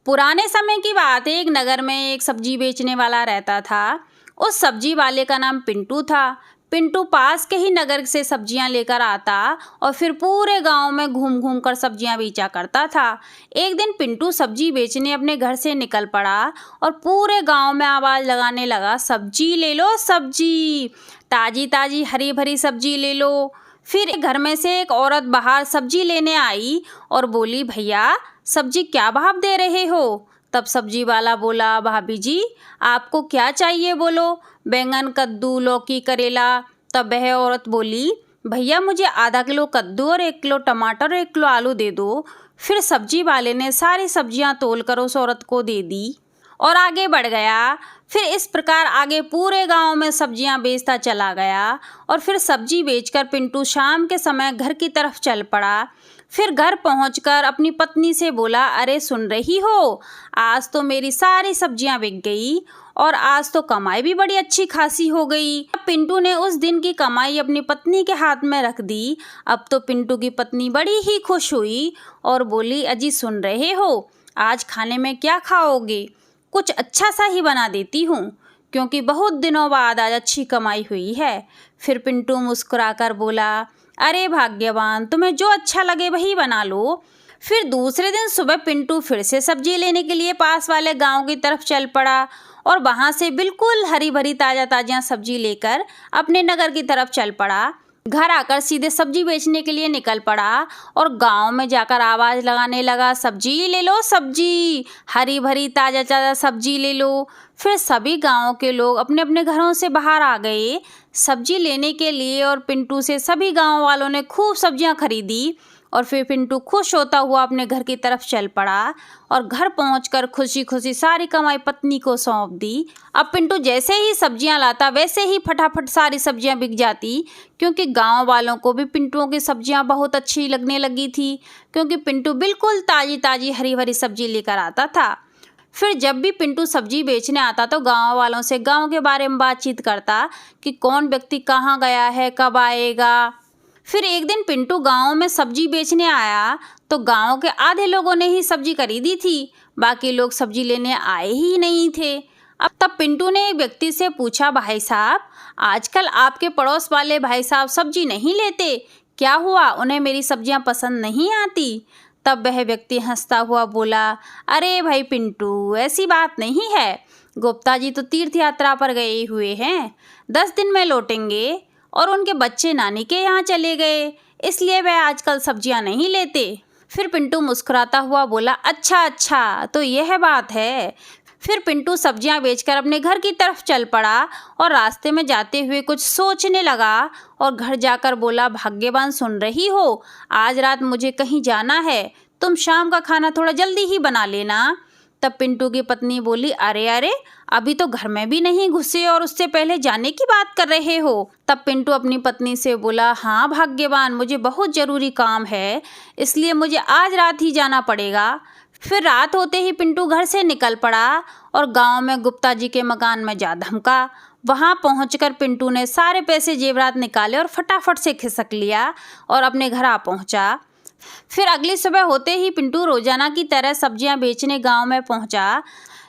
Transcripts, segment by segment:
पुराने समय की बात है। एक नगर में एक सब्जी बेचने वाला रहता था। उस सब्जी वाले का नाम पिंटू था। पिंटू पास के ही नगर से सब्जियां लेकर आता और फिर पूरे गांव में घूम घूम कर सब्जियां बेचा करता था। एक दिन पिंटू सब्जी बेचने अपने घर से निकल पड़ा और पूरे गांव में आवाज़ लगाने लगा, सब्जी ले लो सब्जी, ताजी ताजी हरी भरी सब्जी ले लो। फिर घर में से एक औरत बाहर सब्जी लेने आई और बोली, भैया सब्जी क्या भाव दे रहे हो? तब सब्जी वाला बोला, भाभी जी आपको क्या चाहिए बोलो, बैंगन कद्दू लौकी करेला। तब वह औरत बोली, भैया मुझे आधा किलो कद्दू और 1 किलो टमाटर और 1 किलो आलू दे दो। फिर सब्जी वाले ने सारी सब्जियां तोलकर उस औरत को दे दी और आगे बढ़ गया। फिर इस प्रकार आगे पूरे गांव में सब्जियां बेचता चला गया और फिर सब्जी बेचकर पिंटू शाम के समय घर की तरफ चल पड़ा। फिर घर पहुंचकर अपनी पत्नी से बोला, अरे सुन रही हो, आज तो मेरी सारी सब्जियां बिक गई और आज तो कमाई भी बड़ी अच्छी खासी हो गई। अब पिंटू ने उस दिन की कमाई अपनी पत्नी के हाथ में रख दी। अब तो पिंटू की पत्नी बड़ी ही खुश हुई और बोली, अजी सुन रहे हो, आज खाने में क्या खाओगे? कुछ अच्छा सा ही बना देती हूँ, क्योंकि बहुत दिनों बाद आज अच्छी कमाई हुई है। फिर पिंटू मुस्कुराकर बोला, अरे भाग्यवान, तुम्हें जो अच्छा लगे वही बना लो। फिर दूसरे दिन सुबह पिंटू फिर से सब्जी लेने के लिए पास वाले गांव की तरफ चल पड़ा और वहां से बिल्कुल हरी भरी ताज़ा ताज़ा सब्जी लेकर अपने नगर की तरफ चल पड़ा। घर आकर सीधे सब्जी बेचने के लिए निकल पड़ा और गांव में जाकर आवाज़ लगाने लगा, सब्जी ले लो सब्जी, हरी भरी ताज़ा ताज़ा सब्जी ले लो। फिर सभी गांव के लोग अपने अपने घरों से बाहर आ गए सब्जी लेने के लिए और पिंटू से सभी गांव वालों ने खूब सब्जियां खरीदी और फिर पिंटू खुश होता हुआ अपने घर की तरफ चल पड़ा और घर पहुंचकर खुशी खुशी सारी कमाई पत्नी को सौंप दी। अब पिंटू जैसे ही सब्जियां लाता वैसे ही फटाफट सारी सब्जियां बिक जाती, क्योंकि गांव वालों को भी पिंटुओं की सब्जियां बहुत अच्छी लगने लगी थी, क्योंकि पिंटू बिल्कुल ताज़ी ताज़ी हरी भरी सब्जी लेकर आता था। फिर जब भी पिंटू सब्जी बेचने आता तो गांव वालों से गांव के बारे में बातचीत करता कि कौन व्यक्ति कहाँ गया है, कब आएगा। फिर एक दिन पिंटू गांव में सब्जी बेचने आया तो गांव के आधे लोगों ने ही सब्जी खरीदी थी, बाकी लोग सब्जी लेने आए ही नहीं थे। अब तब पिंटू ने एक व्यक्ति से पूछा, भाई साहब आजकल आपके पड़ोस वाले भाई साहब सब्जी नहीं लेते, क्या हुआ, उन्हें मेरी सब्जियां पसंद नहीं आती? तब वह व्यक्ति हंसता हुआ बोला, अरे भाई पिंटू ऐसी बात नहीं है, गुप्ता जी तो तीर्थ यात्रा पर गए हुए हैं, 10 दिन में लौटेंगे और उनके बच्चे नानी के यहाँ चले गए, इसलिए वह आजकल सब्जियां नहीं लेते। फिर पिंटू मुस्कुराता हुआ बोला, अच्छा अच्छा तो यह बात है। फिर पिंटू सब्जियां बेचकर अपने घर की तरफ चल पड़ा और रास्ते में जाते हुए कुछ सोचने लगा और घर जाकर बोला, भाग्यवान सुन रही हो, आज रात मुझे कहीं जाना है, तुम शाम का खाना थोड़ा जल्दी ही बना लेना। तब पिंटू की पत्नी बोली, अरे अरे अभी तो घर में भी नहीं घुसे और उससे पहले जाने की बात कर रहे हो। तब पिंटू अपनी पत्नी से बोला, हाँ भाग्यवान मुझे बहुत ज़रूरी काम है, इसलिए मुझे आज रात ही जाना पड़ेगा। फिर रात होते ही पिंटू घर से निकल पड़ा और गांव में गुप्ता जी के मकान में जा धमका। वहां पहुंचकर पिंटू ने सारे पैसे जेवरात निकाले और फटाफट से खिसक लिया और अपने घर आ पहुंचा। फिर अगली सुबह होते ही पिंटू रोजाना की तरह सब्जियां बेचने गांव में पहुंचा।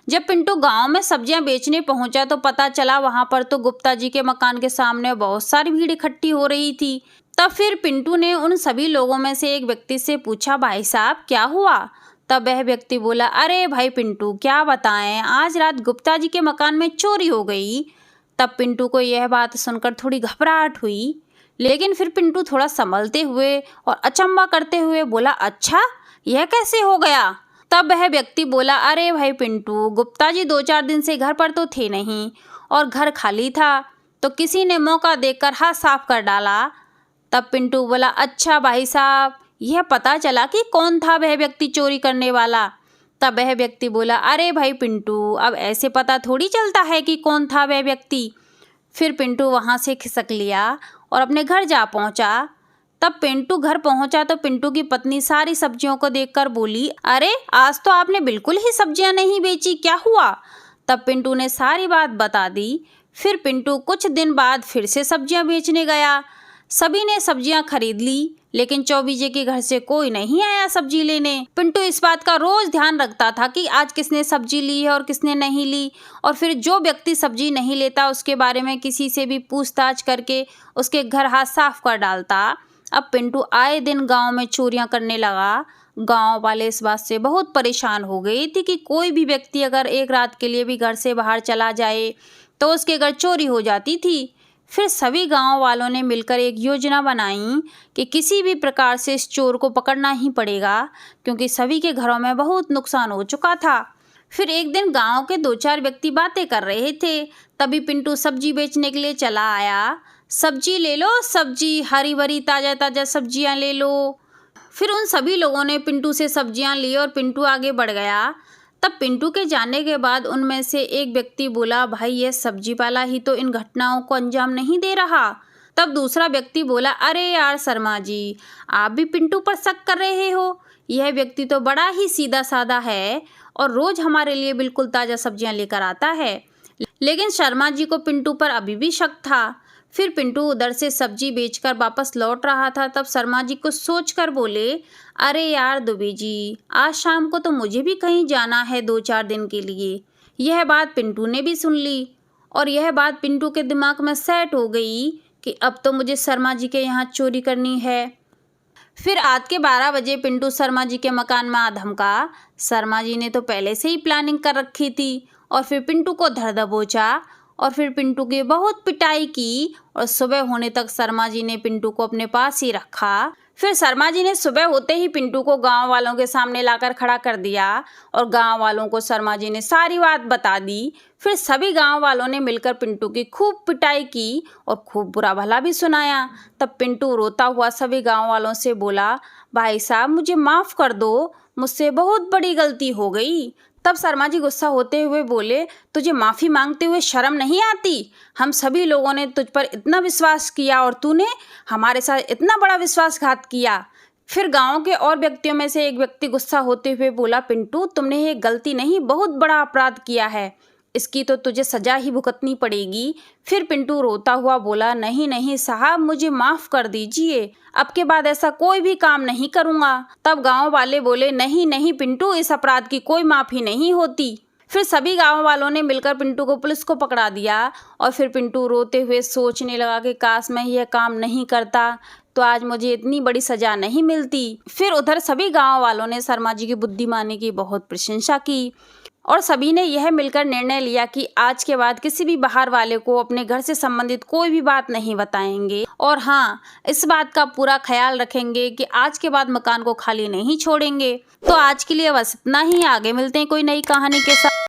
जब पिंटू गांव में सब्जियां बेचने पहुंचा तो पता चला वहां पर तो गुप्ता जी के मकान के सामने बहुत सारी भीड़ इकट्ठी हो रही थी। तब फिर पिंटू ने उन सभी लोगों में से एक व्यक्ति से पूछा, भाई साहब क्या हुआ? तब वह व्यक्ति बोला, अरे भाई पिंटू क्या बताएं, आज रात गुप्ता जी के मकान में चोरी हो गई। तब पिंटू को यह बात सुनकर थोड़ी घबराहट हुई, लेकिन फिर पिंटू थोड़ा संभलते हुए और अचंभा करते हुए बोला, अच्छा यह कैसे हो गया? तब वह व्यक्ति बोला, अरे भाई पिंटू गुप्ता जी 2-4 दिन से घर पर तो थे नहीं और घर खाली था, तो किसी ने मौका देखकर हाथ साफ कर डाला। तब पिंटू बोला, अच्छा भाई साहब यह पता चला कि कौन था वह व्यक्ति चोरी करने वाला? तब वह व्यक्ति बोला, अरे भाई पिंटू अब ऐसे पता थोड़ी चलता है कि कौन था वह व्यक्ति। फिर पिंटू वहाँ से खिसक लिया और अपने घर जा पहुँचा। तब पिंटू घर पहुंचा तो पिंटू की पत्नी सारी सब्जियों को देखकर बोली, अरे आज तो आपने बिल्कुल ही सब्जियां नहीं बेची, क्या हुआ? तब पिंटू ने सारी बात बता दी। फिर पिंटू कुछ दिन बाद फिर से सब्जियां बेचने गया, सभी ने सब्जियां खरीद ली, लेकिन चौबीजे के घर से कोई नहीं आया सब्जी लेने। पिंटू इस बात का रोज ध्यान रखता था कि आज किसने सब्जी ली है और किसने नहीं ली, और फिर जो व्यक्ति सब्जी नहीं लेता उसके बारे में किसी से भी पूछताछ करके उसके घर हाथ साफ कर डालता। अब पिंटू आए दिन गांव में चोरियां करने लगा। गांव वाले इस बात से बहुत परेशान हो गए थे कि कोई भी व्यक्ति अगर एक रात के लिए भी घर से बाहर चला जाए तो उसके घर चोरी हो जाती थी। फिर सभी गांव वालों ने मिलकर एक योजना बनाई कि किसी भी प्रकार से इस चोर को पकड़ना ही पड़ेगा, क्योंकि सभी के घरों में बहुत नुकसान हो चुका था। फिर एक दिन गांव के 2-4 व्यक्ति बातें कर रहे थे, तभी पिंटू सब्जी बेचने के लिए चला आया। सब्जी ले लो, सब्जी, हरी भरी ताज़ा ताज़ा सब्जियां ले लो। फिर उन सभी लोगों ने पिंटू से सब्जियां ली और पिंटू आगे बढ़ गया। तब पिंटू के जाने के बाद उनमें से एक व्यक्ति बोला, भाई ये सब्जी वाला ही तो इन घटनाओं को अंजाम नहीं दे रहा। तब दूसरा व्यक्ति बोला, अरे यार शर्मा जी, आप भी पिंटू पर शक कर रहे हो? यह व्यक्ति तो बड़ा ही सीधा साधा है और रोज हमारे लिए बिल्कुल ताज़ा सब्जियां लेकर आता है। लेकिन शर्मा जी को पिंटू पर अभी भी शक था। फिर पिंटू उधर से सब्जी बेचकर वापस लौट रहा था, तब शर्मा जी कुछ सोचकर बोले, अरे यार दुबे जी, आज शाम को तो मुझे भी कहीं जाना है 2-4 दिन के लिए। यह बात पिंटू ने भी सुन ली और यह बात पिंटू के दिमाग में सेट हो गई कि अब तो मुझे शर्मा जी के यहाँ चोरी करनी है। फिर रात के 12 बजे पिंटू शर्मा जी के मकान में आ धमका। शर्मा जी ने तो पहले से ही प्लानिंग कर रखी थी और फिर पिंटू को धर दबोचा और फिर पिंटू की बहुत पिटाई की और सुबह होने तक शर्मा जी ने पिंटू को अपने पास ही रखा। फिर शर्मा जी ने सुबह होते ही पिंटू को गांव वालों के सामने लाकर खड़ा कर दिया और गांव वालों को शर्मा जी ने सारी बात बता दी। फिर सभी गांव वालों ने मिलकर पिंटू की खूब पिटाई की और खूब बुरा भला भी सुनाया। तब पिंटू रोता हुआ सभी गांव वालों से बोला, भाई साहब मुझे माफ़ कर दो, मुझसे बहुत बड़ी गलती हो गई। तब शर्मा जी गुस्सा होते हुए बोले, तुझे माफ़ी मांगते हुए शर्म नहीं आती? हम सभी लोगों ने तुझ पर इतना विश्वास किया और तूने हमारे साथ इतना बड़ा विश्वासघात किया। फिर गांव के और व्यक्तियों में से एक व्यक्ति गुस्सा होते हुए बोला, पिंटू तुमने ये गलती नहीं, बहुत बड़ा अपराध किया है, इसकी तो तुझे सजा ही भुगतनी पड़ेगी। फिर पिंटू रोता हुआ बोला, नहीं नहीं साहब, मुझे माफ़ कर दीजिए, अब के बाद ऐसा कोई भी काम नहीं करूँगा। तब गांव वाले बोले, नहीं नहीं पिंटू, इस अपराध की कोई माफ़ी नहीं होती। फिर सभी गांव वालों ने मिलकर पिंटू को पुलिस को पकड़ा दिया और फिर पिंटू रोते हुए सोचने लगा कि काश मैं यह काम नहीं करता तो आज मुझे इतनी बड़ी सज़ा नहीं मिलती। फिर उधर सभी गाँव वालों ने शर्मा जी की बुद्धिमानी की बहुत प्रशंसा की और सभी ने यह मिलकर निर्णय लिया कि आज के बाद किसी भी बाहर वाले को अपने घर से संबंधित कोई भी बात नहीं बताएंगे और हाँ, इस बात का पूरा ख्याल रखेंगे कि आज के बाद मकान को खाली नहीं छोड़ेंगे। तो आज के लिए बस इतना ही, आगे मिलते हैं कोई नई कहानी के साथ।